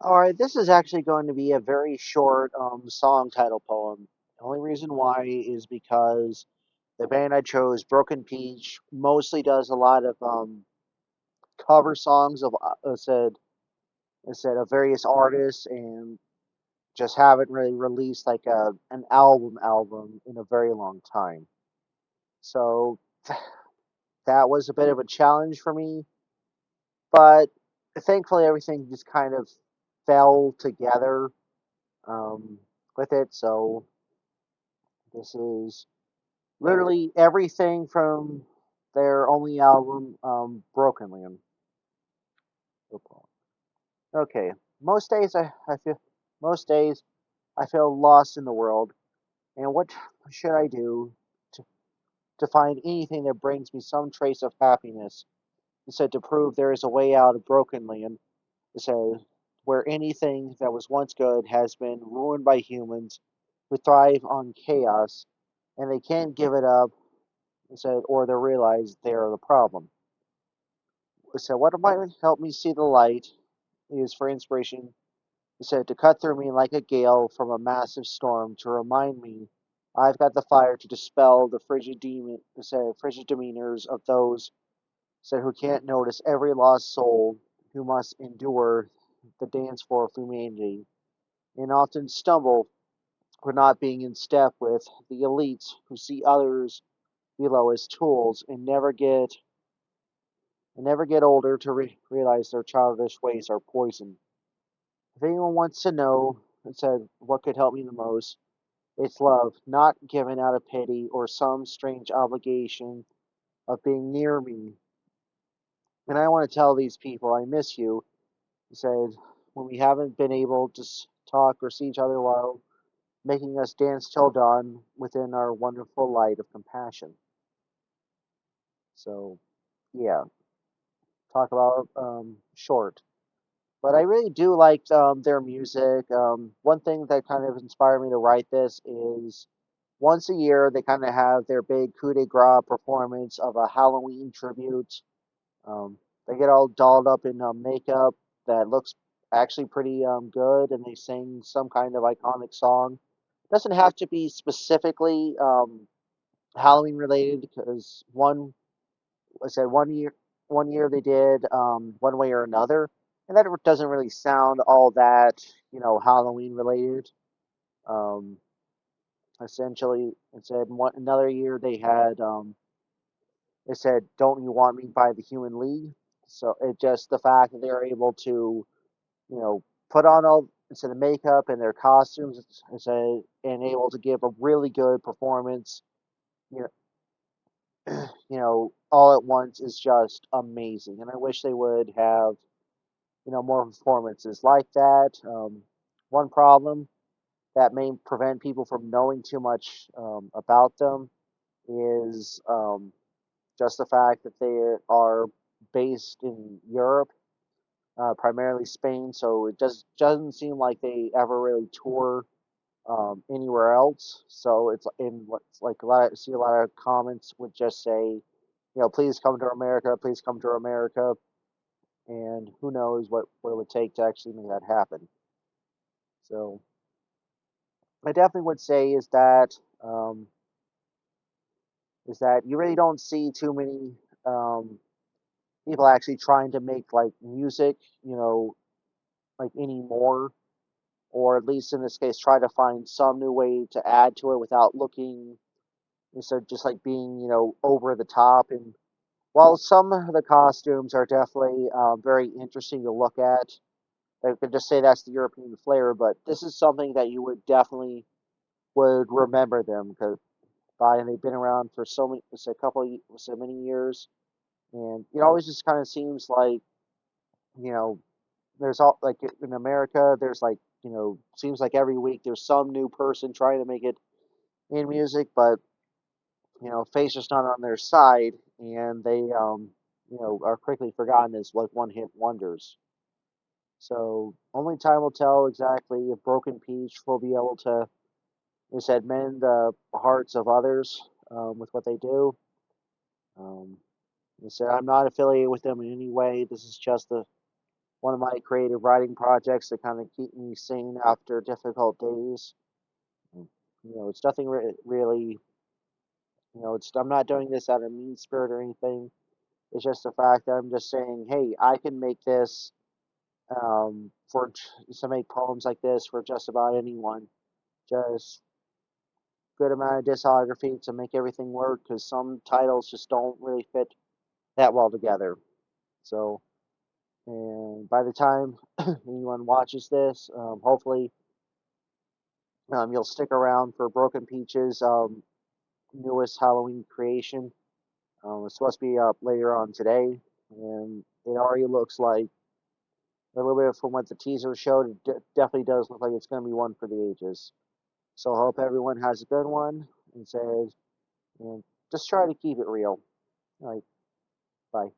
All right, this is actually going to be a very short song title poem. The only reason why is because the band I chose, Broken Peach, mostly does a lot of cover songs of of various artists, and just haven't really released like an album in a very long time. So that was a bit of a challenge for me, but thankfully everything just kind of fell together um, with it. So this is literally everything from their only album, Broken Land. Okay, I feel most days I feel lost in the world, and what should I do to to find anything that brings me some trace of happiness? Instead, to prove there is a way out of Broken Land, so where anything that was once good has been ruined by humans who thrive on chaos, and they can't give it up, or they realize they are the problem. So what might help me see the light is for inspiration. He said to cut through me like a gale from a massive storm to remind me I've got the fire to dispel the frigid demeanors of those who can't notice every lost soul who must endure the dance floor of humanity and often stumble for not being in step with the elites who see others below as tools and never get older to realize their childish ways are poison. If anyone wants to know, what could help me the most, it's love, not given out of pity or some strange obligation of being near me. And I want to tell these people I miss you. He said, when we haven't been able to talk or see each other while making us dance till dawn within our wonderful light of compassion. So, yeah, talk about short. But I really do like their music. One thing that kind of inspired me to write this is once a year they kind of have their big coup de grace performance of a Halloween tribute. Um, they get all dolled up in makeup that looks actually pretty good, and they sing some kind of iconic song. It doesn't have to be specifically Halloween related because I said one year they did one way or another, and that doesn't really sound all that Halloween related. Um, Essentially, it said another year they had it said "Don't You Want Me" by the Human League. So it just the fact that they're able to put on all instead of makeup and their costumes, and able to give a really good performance. You all at once is just amazing, and I wish they would have more performances like that. One problem that may prevent people from knowing too much about them is just the fact that they are based in Europe, primarily Spain. So it just doesn't seem like they ever really tour anywhere else. So it's like see a lot of comments would just say, please come to America, please come to America, and who knows what it would take to actually make that happen. So I definitely would say um, is that you really don't see too many um, people actually trying to make like music, like anymore, or at least in this case, try to find some new way to add to it without looking instead of just like being over the top. And while some of the costumes are definitely very interesting to look at, I could just say that's the European flair. But this is something that you would definitely would remember them because by and they've been around for so many, say a couple of so many years, and it always just kind of seems like you know there's all like in America there's like seems like every week there's some new person trying to make it in music, but fate's just not on their side, and they are quickly forgotten as like one hit wonders. So only time will tell exactly if Broken Peach will be able to, as I said, mend the hearts of others with what they do. Um, I said I'm not affiliated with them in any way. This is just one of my creative writing projects to kind of keep me sane after difficult days. It's nothing really. I'm not doing this out of mean spirit or anything. It's just the fact that I'm just saying, hey, I can make this to make poems like this for just about anyone. Just good amount of discography to make everything work because some titles just don't really fit that well together. So, and by the time anyone watches this, hopefully you'll stick around for Broken Peach's newest Halloween creation. It's supposed to be up later on today, and it already looks like a little bit from what the teaser showed. It definitely does look like it's going to be one for the ages. So I hope everyone has a good one and says, and just try to keep it real. All right, bye.